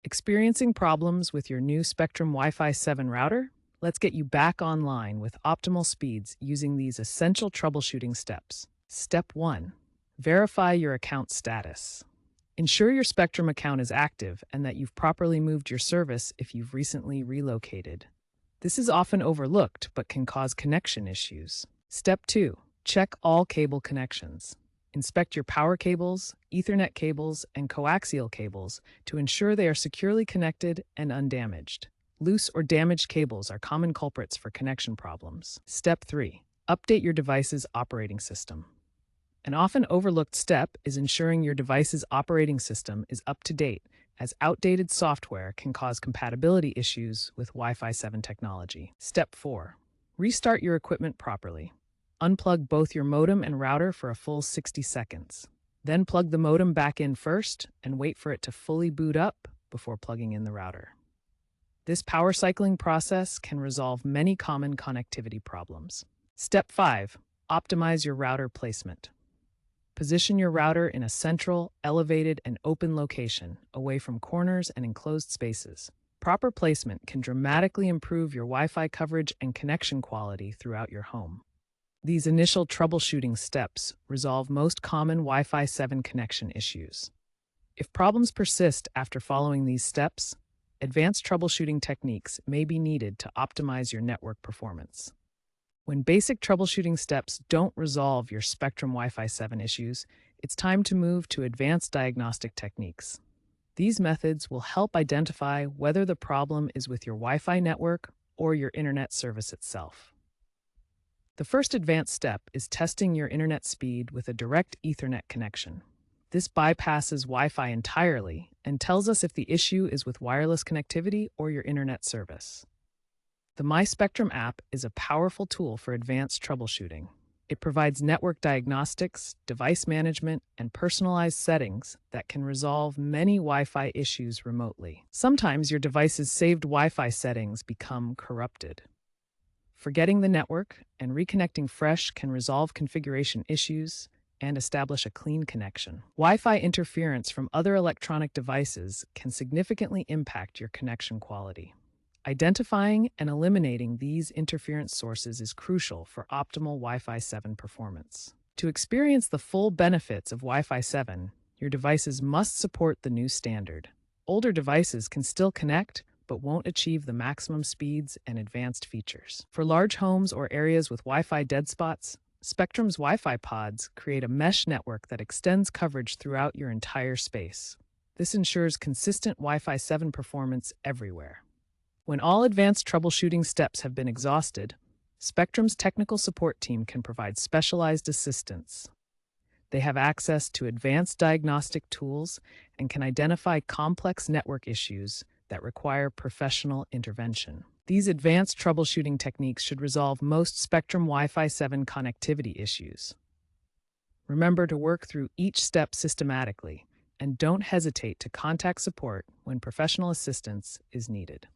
Experiencing problems with your new Spectrum Wi-Fi 7 router? Let's get you back online with optimal speeds using these essential troubleshooting steps. Step 1. Verify your account status. Ensure your Spectrum account is active and that you've properly moved your service if you've recently relocated. This is often overlooked but can cause connection issues. Step 2. Check all cable connections. Inspect your power cables, Ethernet cables, and coaxial cables to ensure they are securely connected and undamaged. Loose or damaged cables are common culprits for connection problems. Step 3. Update your device's operating system. An often overlooked step is ensuring your device's operating system is up to date, as outdated software can cause compatibility issues with Wi-Fi 7 technology. Step 4. Restart your equipment properly. Unplug both your modem and router for a full 60 seconds. Then plug the modem back in first and wait for it to fully boot up before plugging in the router. This power cycling process can resolve many common connectivity problems. Step 5. Optimize your router placement. Position your router in a central, elevated, and open location, away from corners and enclosed spaces. Proper placement can dramatically improve your Wi-Fi coverage and connection quality throughout your home. These initial troubleshooting steps resolve most common Wi-Fi 7 connection issues. If problems persist after following these steps, advanced troubleshooting techniques may be needed to optimize your network performance. When basic troubleshooting steps don't resolve your Spectrum Wi-Fi 7 issues, it's time to move to advanced diagnostic techniques. These methods will help identify whether the problem is with your Wi-Fi network or your internet service itself. The first advanced step is testing your internet speed with a direct Ethernet connection. This bypasses Wi-Fi entirely and tells us if the issue is with wireless connectivity or your internet service. The My Spectrum app is a powerful tool for advanced troubleshooting. It provides network diagnostics, device management, and personalized settings that can resolve many Wi-Fi issues remotely. Sometimes your device's saved Wi-Fi settings become corrupted. Forgetting the network and reconnecting fresh can resolve configuration issues and establish a clean connection. Wi-Fi interference from other electronic devices can significantly impact your connection quality. Identifying and eliminating these interference sources is crucial for optimal Wi-Fi 7 performance. To experience the full benefits of Wi-Fi 7, your devices must support the new standard. Older devices can still connect, but won't achieve the maximum speeds and advanced features. For large homes or areas with Wi-Fi dead spots, Spectrum's Wi-Fi pods create a mesh network that extends coverage throughout your entire space. This ensures consistent Wi-Fi 7 performance everywhere. When all advanced troubleshooting steps have been exhausted, Spectrum's technical support team can provide specialized assistance. They have access to advanced diagnostic tools and can identify complex network issues that require professional intervention. These advanced troubleshooting techniques should resolve most Spectrum Wi-Fi 7 connectivity issues. Remember to work through each step systematically, and don't hesitate to contact support when professional assistance is needed.